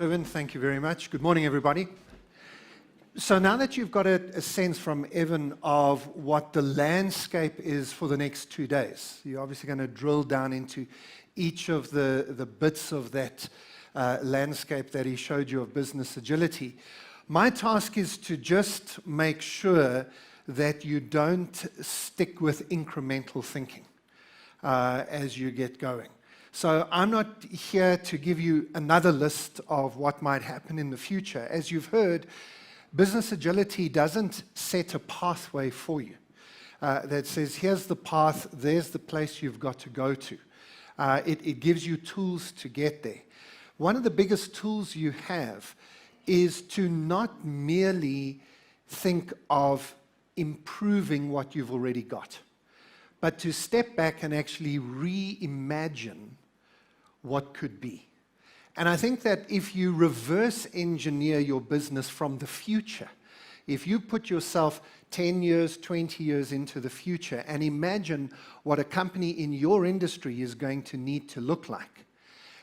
Evan, thank you very much. Good morning, everybody. So now that you've got a sense from Evan of what the landscape is for the next 2 days, you're obviously going to drill down into each of the bits of that landscape that he showed you of business agility. My task is to just make sure that you don't stick with incremental thinking as you get going. So I'm not here to give you another list of what might happen in the future. As you've heard, business agility doesn't set a pathway for you that says, here's the path, there's the place you've got to go to. It gives you tools to get there. One of the biggest tools you have is to not merely think of improving what you've already got, but to step back and actually reimagine what could be. And I think that if you reverse engineer your business from the future, if you put yourself 10 years, 20 years into the future and imagine what a company in your industry is going to need to look like,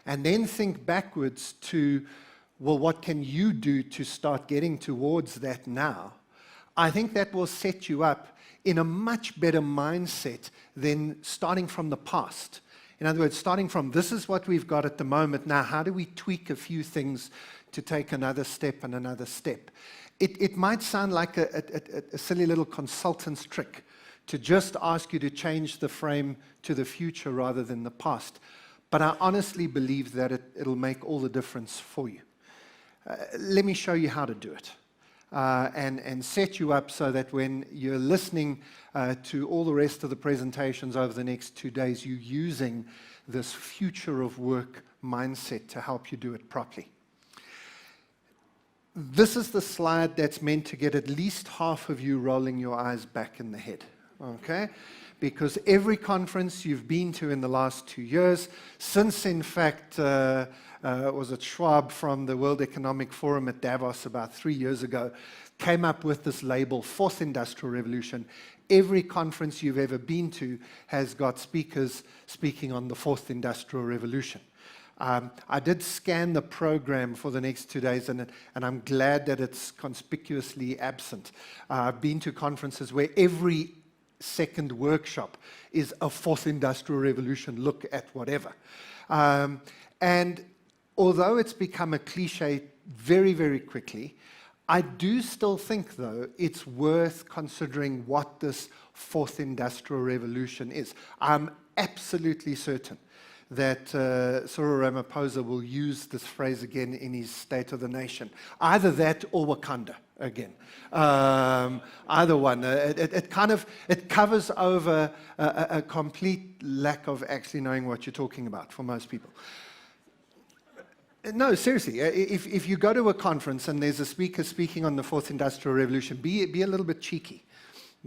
and then think backwards to, well, what can you do to start getting towards that now? I think that will set you up in a much better mindset than starting from the past. In other words, starting from this is what we've got at the moment. Now, how do we tweak a few things to take another step and another step? It might sound like a silly little consultant's trick to just ask you to change the frame to the future rather than the past. But I honestly believe that it'll make all the difference for you. Let me show you how to do it. And set you up so that when you're listening to all the rest of the presentations over the next 2 days, you're using this future of work mindset to help you do it properly. This is the slide that's meant to get at least half of you rolling your eyes back in the head, okay? Because every conference you've been to in the last 2 years, since in fact, was it Schwab from the World Economic Forum at Davos about 3 years ago, came up with this label, Fourth Industrial Revolution. Every conference you've ever been to has got speakers speaking on the Fourth Industrial Revolution. I did scan the program for the next 2 days, and I'm glad that it's conspicuously absent. I've been to conferences where every second workshop is a Fourth Industrial Revolution look at whatever. And although it's become a cliche very, very quickly, I do still think, though, it's worth considering what this Fourth Industrial Revolution is. I'm absolutely certain that Cyril Ramaphosa will use this phrase again in his State of the Nation. Either that or Wakanda again. Either one. It covers over a complete lack of actually knowing what you're talking about for most people. No, seriously, if you go to a conference and there's a speaker speaking on the Fourth Industrial Revolution, be a little bit cheeky.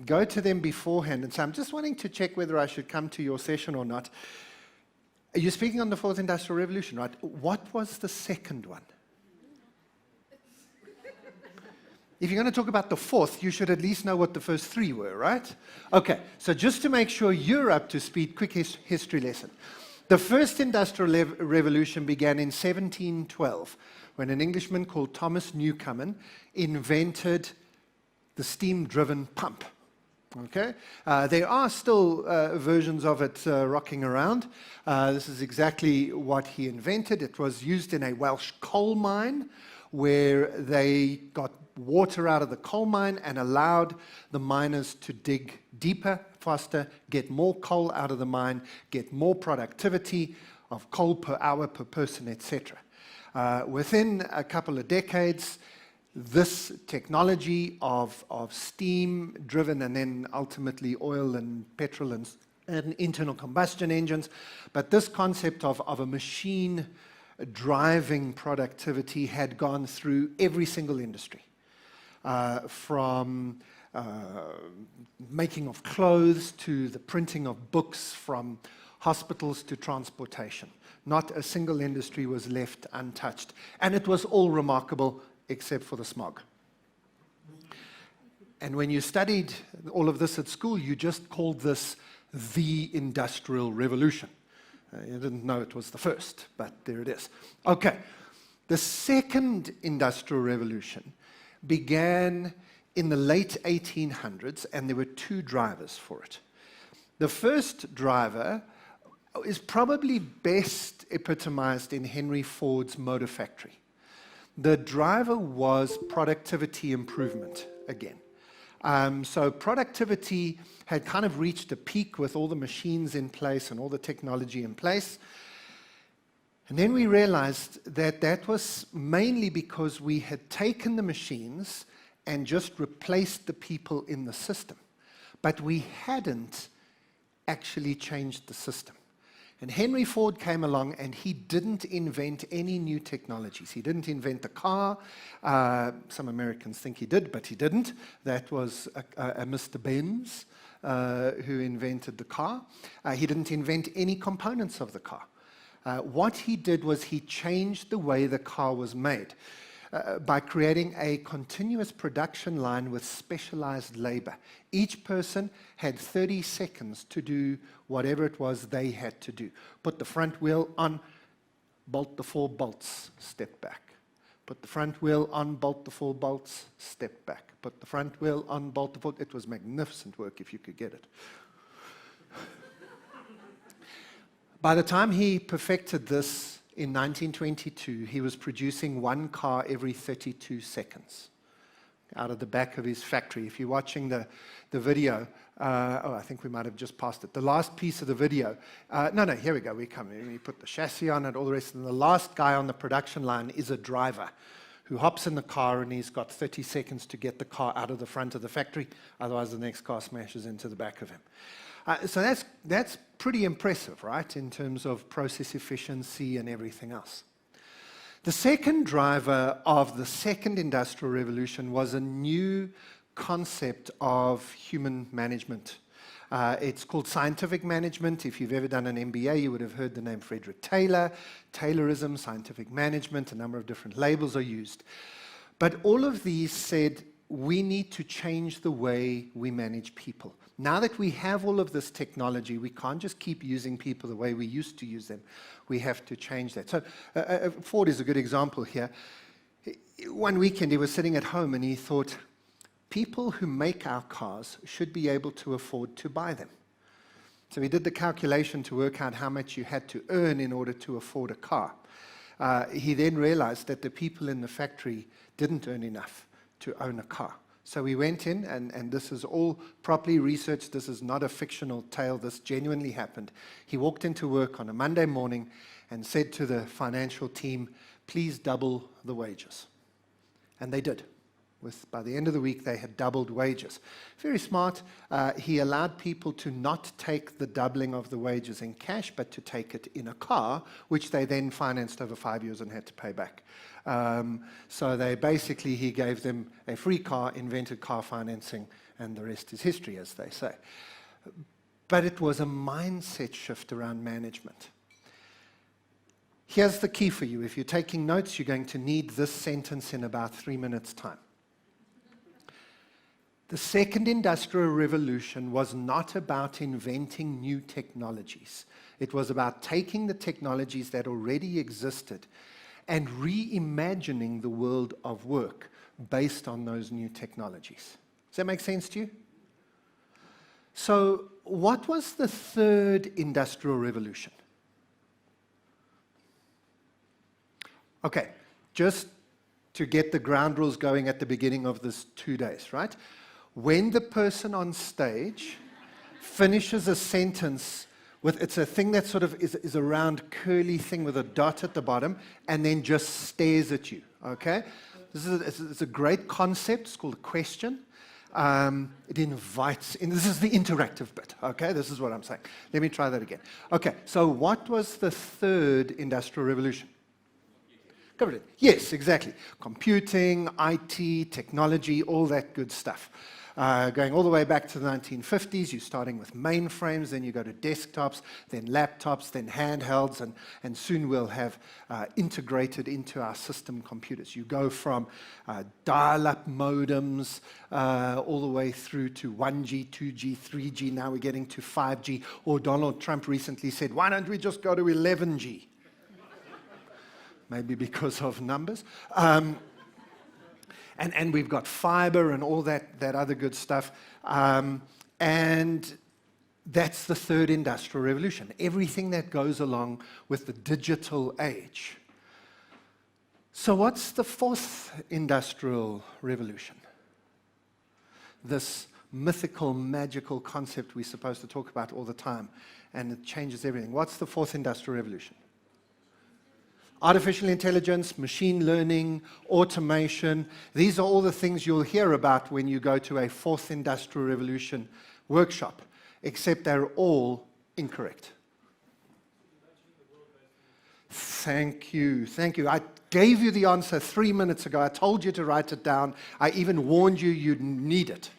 Go to them beforehand and say, I'm just wanting to check whether I should come to your session or not. You're speaking on the Fourth Industrial Revolution, right? What was the second one? If you're going to talk about the fourth, you should at least know what the first three were, right? Okay, so just to make sure you're up to speed, quick history lesson. The first industrial revolution began in 1712 when an Englishman called Thomas Newcomen invented the steam-driven pump. Okay, there are still versions of it rocking around. This is exactly what he invented. It was used in a Welsh coal mine where they got water out of the coal mine and allowed the miners to dig deeper, faster, get more coal out of the mine, get more productivity of coal per hour per person, etc. Within a couple of decades, this technology of steam-driven and then ultimately oil and petrol and internal combustion engines, but this concept of a machine driving productivity had gone through every single industry. From making of clothes to the printing of books, from hospitals to transportation. Not a single industry was left untouched. And it was all remarkable except for the smog. And when you studied all of this at school, you just called this the Industrial Revolution. You didn't know it was the first, but there it is. Okay. The second industrial revolution began in the late 1800s, and there were two drivers for it. The first driver is probably best epitomized in Henry Ford's Motor Factory. The driver was productivity improvement again. So productivity had kind of reached a peak with all the machines in place and all the technology in place. And then we realized that that was mainly because we had taken the machines and just replaced the people in the system. But we hadn't actually changed the system. And Henry Ford came along and he didn't invent any new technologies. He didn't invent the car. Some Americans think he did, but he didn't. That was a Mr. Benz who invented the car. He didn't invent any components of the car. What he did was he changed the way the car was made by creating a continuous production line with specialized labor. Each person had 30 seconds to do whatever it was they had to do. Put the front wheel on, bolt the 4 bolts, step back. Put the front wheel on, bolt the 4 bolts, step back. Put the front wheel on, bolt the 4. It was magnificent work if you could get it. By the time he perfected this in 1922, he was producing 1 car every 32 seconds out of the back of his factory. If you're watching the video, I think we might have just passed it. The last piece of the video, no, here we go, we come in. We put the chassis on it, all the rest, and the last guy on the production line is a driver who hops in the car and he's got 30 seconds to get the car out of the front of the factory, otherwise the next car smashes into the back of him. So that's pretty impressive, right, in terms of process efficiency and everything else. The second driver of the second industrial revolution was a new concept of human management. It's called scientific management. If you've ever done an MBA, you would have heard the name Frederick Taylor. Taylorism, scientific management, a number of different labels are used. But all of these said, we need to change the way we manage people. Now that we have all of this technology, we can't just keep using people the way we used to use them. We have to change that. So Ford is a good example here. One weekend he was sitting at home and he thought, people who make our cars should be able to afford to buy them. So he did the calculation to work out how much you had to earn in order to afford a car. He then realized that the people in the factory didn't earn enough to own a car. So we went in, and this is all properly researched. This is not a fictional tale. This genuinely happened. He walked into work on a Monday morning and said to the financial team, please double the wages. And they did. By the end of the week, they had doubled wages. Very smart. He allowed people to not take the doubling of the wages in cash, but to take it in a car, which they then financed over 5 years and had to pay back. So he gave them a free car, invented car financing, and the rest is history, as they say. But it was a mindset shift around management. Here's the key for you. If you're taking notes, you're going to need this sentence in about 3 minutes' time. The second industrial revolution was not about inventing new technologies. It was about taking the technologies that already existed and reimagining the world of work based on those new technologies. Does that make sense to you? So, what was the third industrial revolution? Okay, just to get the ground rules going at the beginning of this 2 days, right? When the person on stage finishes a sentence with, it's a thing that sort of is a round curly thing with a dot at the bottom, and then just stares at you, okay? It's a great concept. It's called a question. It invites, and this is the interactive bit, okay? This is what I'm saying. Let me try that again. Okay, so what was the third industrial revolution? Covered it. Yes, exactly. Computing, IT, technology, all that good stuff. Going all the way back to the 1950s, you're starting with mainframes, then you go to desktops, then laptops, then handhelds, and soon we'll have integrated into our system computers. You go from dial-up modems all the way through to 1G, 2G, 3G, now we're getting to 5G, or Donald Trump recently said, why don't we just go to 11G? maybe because of numbers. And we've got fiber and all that other good stuff. And that's the third industrial revolution, everything that goes along with the digital age. So what's the fourth industrial revolution? This mythical, magical concept we're supposed to talk about all the time, and it changes everything. What's the fourth industrial revolution? Artificial intelligence, machine learning, automation. These are all the things you'll hear about when you go to a fourth industrial revolution workshop, except they're all incorrect. Thank you. Thank you. I gave you the answer 3 minutes ago. I told you to write it down. I even warned you you'd need it.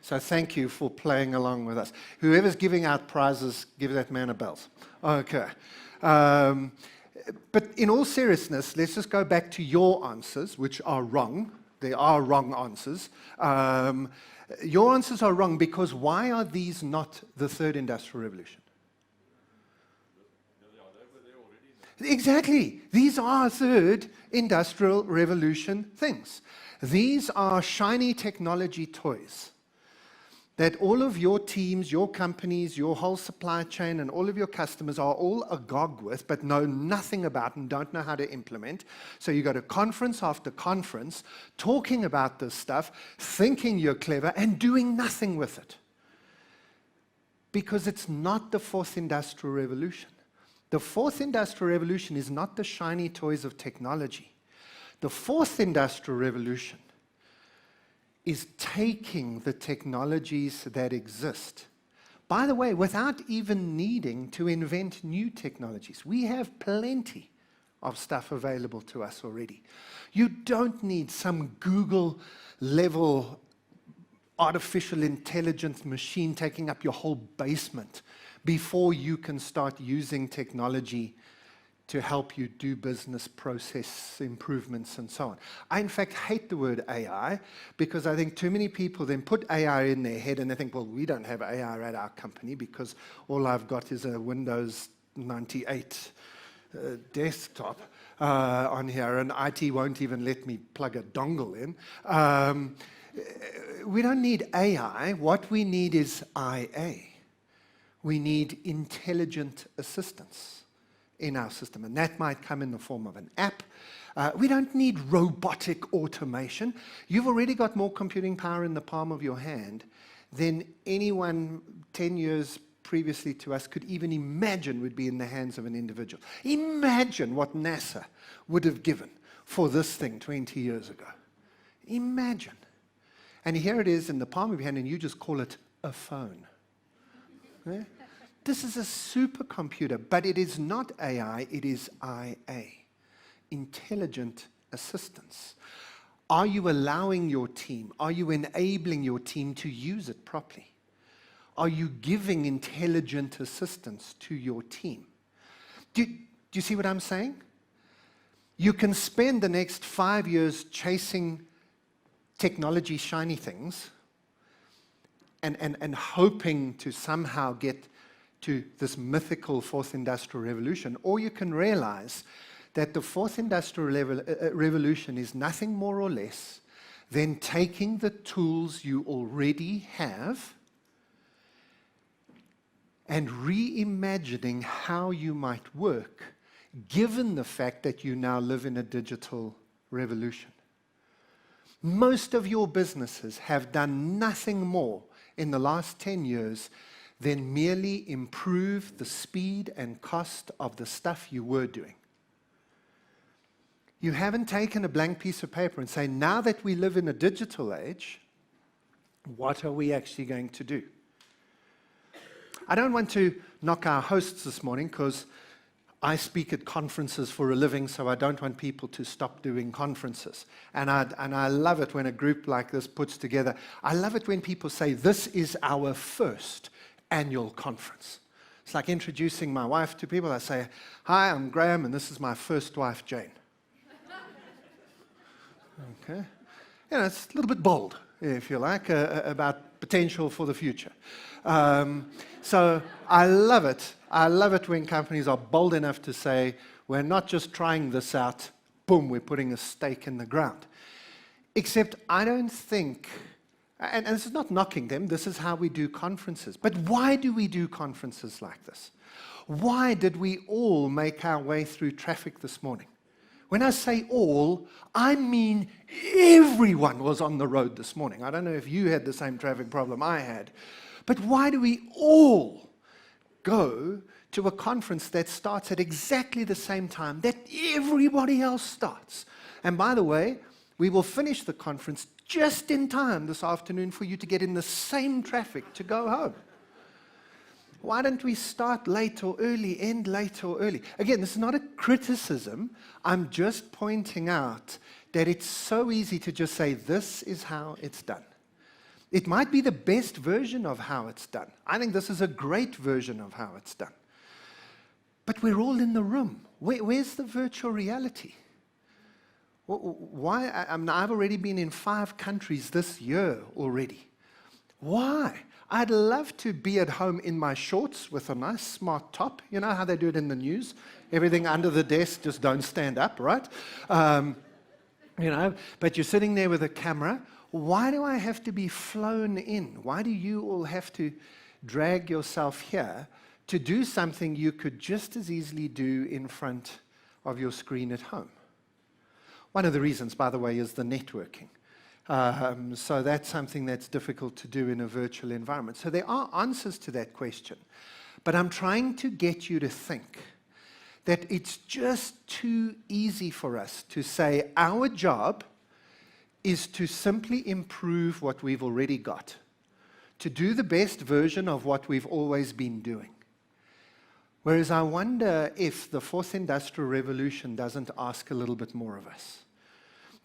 So thank you for playing along with us. Whoever's giving out prizes, give that man a belt. Okay. But in all seriousness, let's just go back to your answers, which are wrong. They are wrong answers. Your answers are wrong because why are these not the third industrial revolution? Exactly. These are third industrial revolution things. These are shiny technology toys that all of your teams, your companies, your whole supply chain, and all of your customers are all agog with, but know nothing about and don't know how to implement. So you go to conference after conference, talking about this stuff, thinking you're clever, and doing nothing with it. Because it's not the fourth industrial revolution. The fourth industrial revolution is not the shiny toys of technology. The fourth industrial revolution is taking the technologies that exist. By the way, without even needing to invent new technologies. We have plenty of stuff available to us already. You don't need some Google-level artificial intelligence machine taking up your whole basement before you can start using technology to help you do business process improvements and so on. I, in fact, hate the word AI because I think too many people then put AI in their head and they think, well, we don't have AI at our company because all I've got is a Windows 98 desktop on here, and IT won't even let me plug a dongle in. We don't need AI. What we need is IA. We need intelligent assistance in our system, and that might come in the form of an app. We don't need robotic automation. You've already got more computing power in the palm of your hand than anyone 10 years previously to us could even imagine would be in the hands of an individual. Imagine what NASA would have given for this thing 20 years ago. Imagine. And here it is in the palm of your hand, and you just call it a phone. Okay? This is a supercomputer, but it is not AI, it is IA, intelligent assistance. Are you allowing your team, are you enabling your team to use it properly? Are you giving intelligent assistance to your team? Do you see what I'm saying? You can spend the next 5 years chasing technology shiny things and hoping to somehow get to this mythical fourth industrial revolution, or you can realize that the fourth industrial revolution is nothing more or less than taking the tools you already have and reimagining how you might work, given the fact that you now live in a digital revolution. Most of your businesses have done nothing more in the last 10 years than merely improve the speed and cost of the stuff you were doing. You haven't taken a blank piece of paper and say, now that we live in a digital age, what are we actually going to do? I don't want to knock our hosts this morning because I speak at conferences for a living, so I don't want people to stop doing conferences. And I love it when a group like this puts together. I love it when people say, this is our first annual conference. It's like introducing my wife to people. I say, hi, I'm Graeme, and this is my first wife, Jane. Okay. You know, it's a little bit bold, if you like, about potential for the future. So I love it. I love it when companies are bold enough to say, We're not just trying this out, boom, we're putting a stake in the ground. Except I don't think, and this is not knocking them, this is how we do conferences. But why do we do conferences like this? Why did we all make our way through traffic this morning? When I say all, I mean everyone was on the road this morning. I don't know if you had the same traffic problem I had. But why do we all go to a conference that starts at exactly the same time that everybody else starts? And by the way, we will finish the conference just in time this afternoon for you to get in the same traffic to go home. Why don't we start late or early, end late or early? Again, this is not a criticism. I'm just pointing out that it's so easy to just say, this is how it's done. It might be the best version of how it's done. I think this is a great version of how it's done. But we're all in the room. Where's the virtual reality? Why? I've already been in 5 countries this year already. Why? I'd love to be at home in my shorts with a nice smart top. You know how they do it in the news? Everything under the desk, just don't stand up, right? But you're sitting there with a camera. Why do I have to be flown in? Why do you all have to drag yourself here to do something you could just as easily do in front of your screen at home? One of the reasons, by the way, is the networking. So that's something that's difficult to do in a virtual environment. So there are answers to that question. But I'm trying to get you to think that it's just too easy for us to say our job is to simply improve what we've already got, to do the best version of what we've always been doing. Whereas I wonder if the fourth industrial revolution doesn't ask a little bit more of us,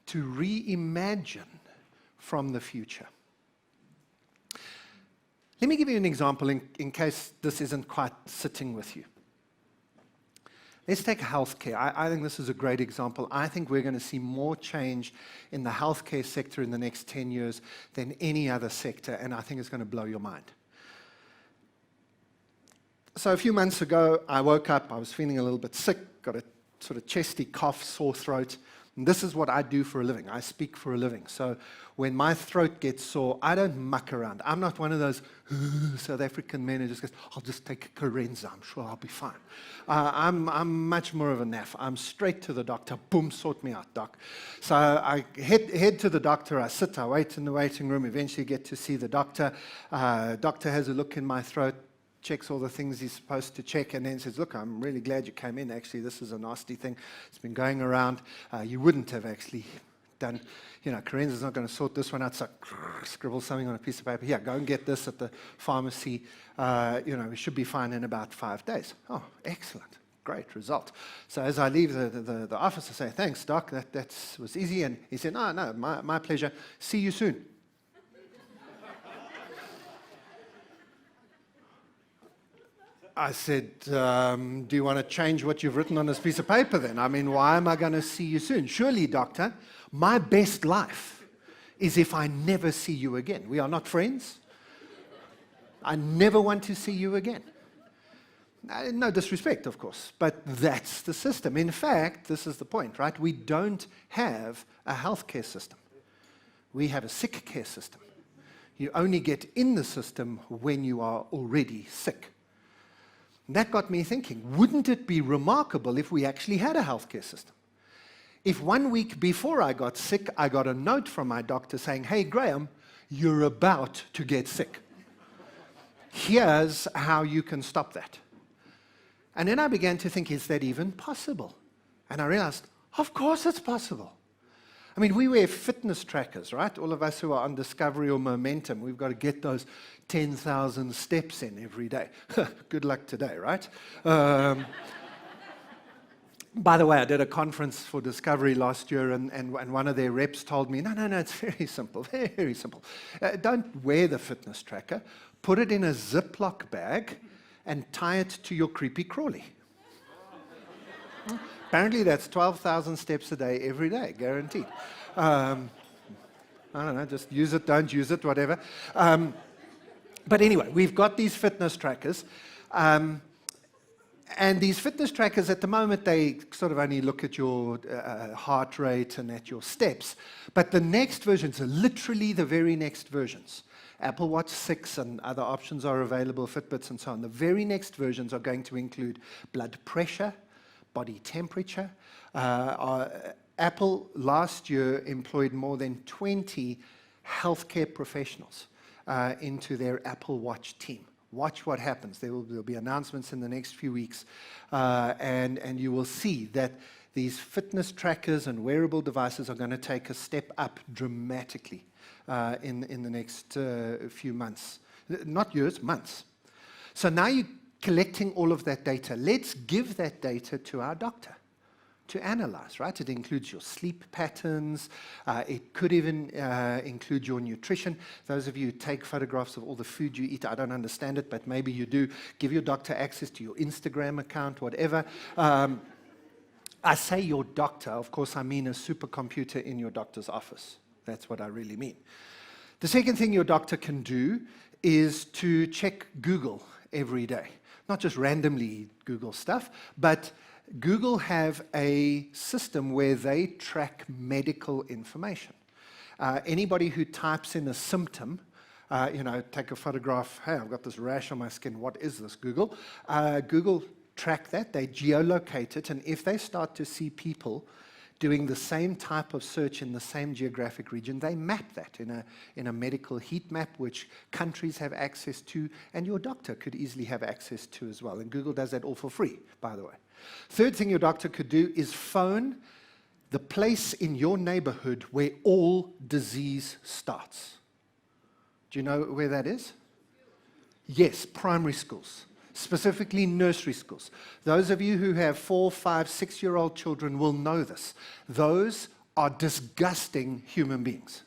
to reimagine from the future. Let me give you an example in case this isn't quite sitting with you. Let's take healthcare. I think this is a great example. I think we're going to see more change in the healthcare sector in the next 10 years than any other sector, and I think it's going to blow your mind. So a few months ago, I woke up, I was feeling a little bit sick, got a sort of chesty cough, sore throat. And this is what I do for a living. I speak for a living. So when my throat gets sore, I don't muck around. I'm not one of those South African men who just goes, I'll just take a Corenza, I'm sure I'll be fine. I'm much more of a naff. I'm straight to the doctor. Boom, sort me out, doc. So I head to the doctor. I sit, I wait in the waiting room, eventually get to see the doctor. Doctor has a look in my throat, checks all the things he's supposed to check, and then says, look, I'm really glad you came in. Actually, this is a nasty thing. It's been going around. You wouldn't have actually done, Corenza's not going to sort this one out, so scribble something on a piece of paper. Here, go and get this at the pharmacy. We should be fine in about 5 days. Oh, excellent. Great result. So as I leave the office, I say, thanks, doc. That was easy. And he said, no, my pleasure. See you soon. I said, do you want to change what you've written on this piece of paper then? I mean, why am I going to see you soon? Surely, doctor, my best life is if I never see you again. We are not friends. I never want to see you again. No disrespect, of course, but that's the system. In fact, this is the point, right? We don't have a healthcare system. We have a sick care system. You only get in the system when you are already sick. And that got me thinking, wouldn't it be remarkable if we actually had a healthcare system? If 1 week before I got sick, I got a note from my doctor saying, hey, Graeme, you're about to get sick. Here's how you can stop that. And then I began to think, is that even possible? And I realized, of course it's possible. I mean, we wear fitness trackers, right? All of us who are on Discovery or Momentum, we've got to get those 10,000 steps in every day. Good luck today, right? By the way, I did a conference for Discovery last year, and one of their reps told me, no, it's very simple, very simple. Don't wear the fitness tracker. Put it in a Ziploc bag and tie it to your creepy crawly. Apparently, that's 12,000 steps a day, every day, guaranteed. I don't know, just use it, don't use it, whatever. But anyway, we've got these fitness trackers. And these fitness trackers, at the moment, they sort of only look at your heart rate and at your steps. But the next versions are literally the very next versions. Apple Watch 6 and other options are available, Fitbits and so on. The very next versions are going to include blood pressure, body temperature. Apple last year employed more than 20 healthcare professionals into their Apple Watch team. Watch what happens. There'll be announcements in the next few weeks, and you will see that these fitness trackers and wearable devices are going to take a step up dramatically in the next few months. Not years, months. So now you're collecting all of that data. Let's give that data to our doctor to analyze, right? It includes your sleep patterns. It could even include your nutrition. Those of you who take photographs of all the food you eat, I don't understand it, but maybe you do. Give your doctor access to your Instagram account, whatever. I say your doctor, of course I mean a supercomputer in your doctor's office. That's what I really mean. The second thing your doctor can do is to check Google every day. Not just randomly Google stuff, but Google have a system where they track medical information. Anybody who types in a symptom, take a photograph, hey, I've got this rash on my skin, what is this, Google? Google track that, they geolocate it, and if they start to see people doing the same type of search in the same geographic region, they map that in a medical heat map, which countries have access to, and your doctor could easily have access to as well. And Google does that all for free, by the way. Third thing your doctor could do is phone the place in your neighborhood where all disease starts. Do you know where that is? Yes, primary schools. Specifically nursery schools. Those of you who have 4, 5, 6-year-old children will know this. Those are disgusting human beings.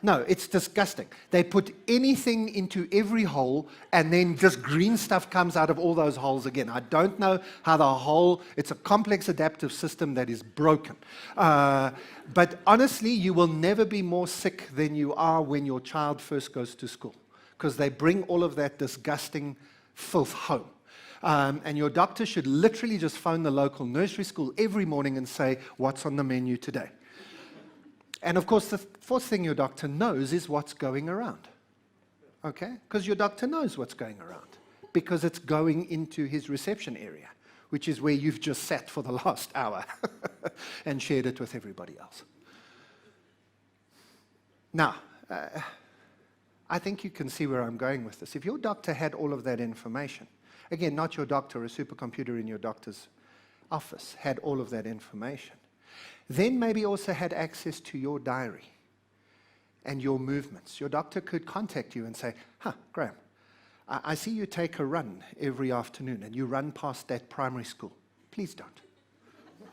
No, it's disgusting. They put anything into every hole, and then just green stuff comes out of all those holes again. I don't know how it's a complex adaptive system that is broken. But honestly, you will never be more sick than you are when your child first goes to school, because they bring all of that disgusting filth home. And your doctor should literally just phone the local nursery school every morning and say, what's on the menu today? And of course, the fourth thing your doctor knows is what's going around. Okay? Because your doctor knows what's going around, because it's going into his reception area, which is where you've just sat for the last hour and shared it with everybody else. Now, I think you can see where I'm going with this. If your doctor had all of that information, again, not your doctor, a supercomputer in your doctor's office had all of that information, then maybe also had access to your diary and your movements. Your doctor could contact you and say, Graeme, I see you take a run every afternoon and you run past that primary school. Please don't.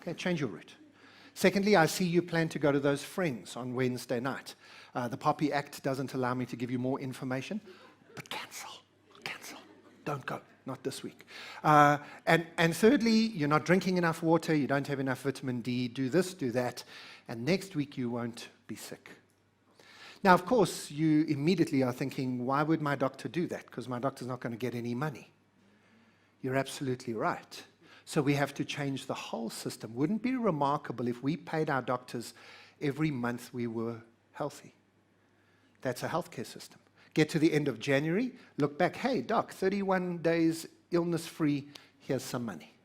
Okay, change your route. Secondly, I see you plan to go to those friends on Wednesday night. The Poppy Act doesn't allow me to give you more information, but cancel. Don't go, not this week. And thirdly, you're not drinking enough water, you don't have enough vitamin D, do this, do that, and next week you won't be sick. Now, of course, you immediately are thinking, why would my doctor do that? Because my doctor's not going to get any money. You're absolutely right. So we have to change the whole system. Wouldn't it be remarkable if we paid our doctors every month we were healthy? That's a healthcare system. Get to the end of January, look back, hey, doc, 31 days illness-free, here's some money.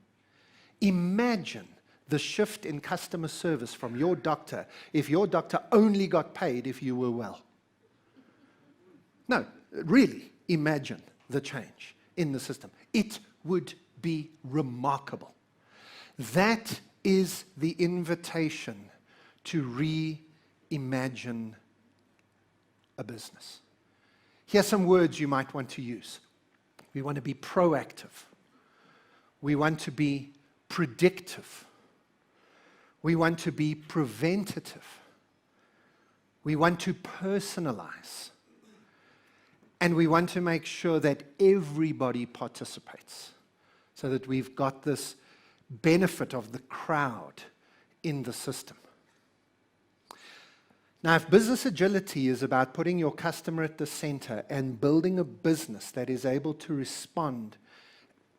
Imagine the shift in customer service from your doctor if your doctor only got paid if you were well. No, really, imagine the change in the system. It would be remarkable. That is the invitation to reimagine a business. Here's some words you might want to use. We want to be proactive. We want to be predictive. We want to be preventative. We want to personalize. And we want to make sure that everybody participates so that we've got this benefit of the crowd in the system. Now, if business agility is about putting your customer at the center and building a business that is able to respond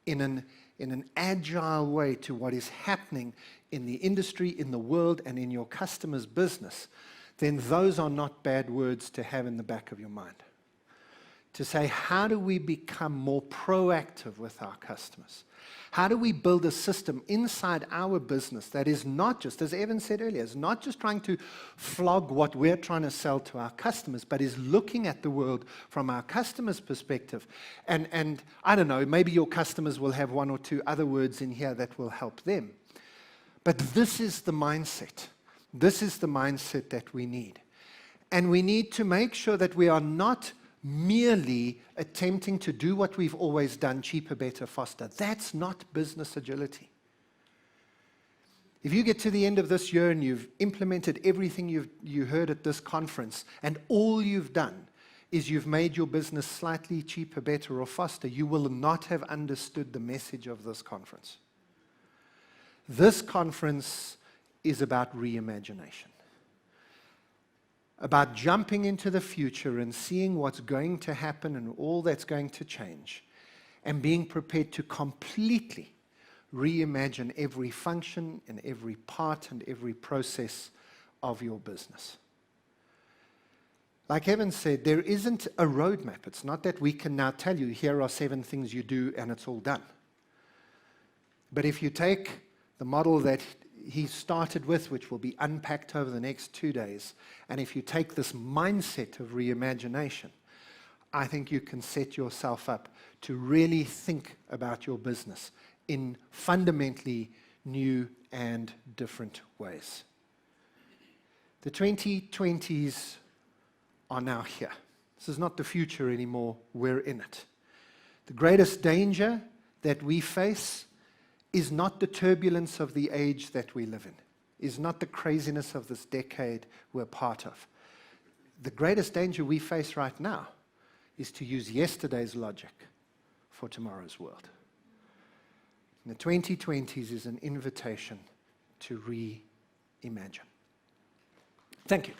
in an agile way to what is happening in the industry, in the world, and in your customer's business, then those are not bad words to have in the back of your mind. To say, how do we become more proactive with our customers? How do we build a system inside our business that is not just, as Evan said earlier, is not just trying to flog what we're trying to sell to our customers, but is looking at the world from our customers' perspective. And I don't know, maybe your customers will have one or two other words in here that will help them. But this is the mindset. This is the mindset that we need. And we need to make sure that we are not merely attempting to do what we've always done, cheaper, better, faster. That's not business agility. If you get to the end of this year and you've implemented everything you heard at this conference, and all you've done is you've made your business slightly cheaper, better, or faster, you will not have understood the message of this conference. This conference is about reimagination. About jumping into the future and seeing what's going to happen and all that's going to change, and being prepared to completely reimagine every function and every part and every process of your business. Like Evan said, there isn't a roadmap. It's not that we can now tell you, here are 7 things you do and it's all done. But if you take the model that he started with, which will be unpacked over the next 2 days, and if you take this mindset of reimagination, I think you can set yourself up to really think about your business in fundamentally new and different ways. The 2020s are now here. This is not the future anymore, we're in it. The greatest danger that we face is not the turbulence of the age that we live in, is not the craziness of this decade we're part of. The greatest danger we face right now is to use yesterday's logic for tomorrow's world. And the 2020s is an invitation to reimagine. Thank you.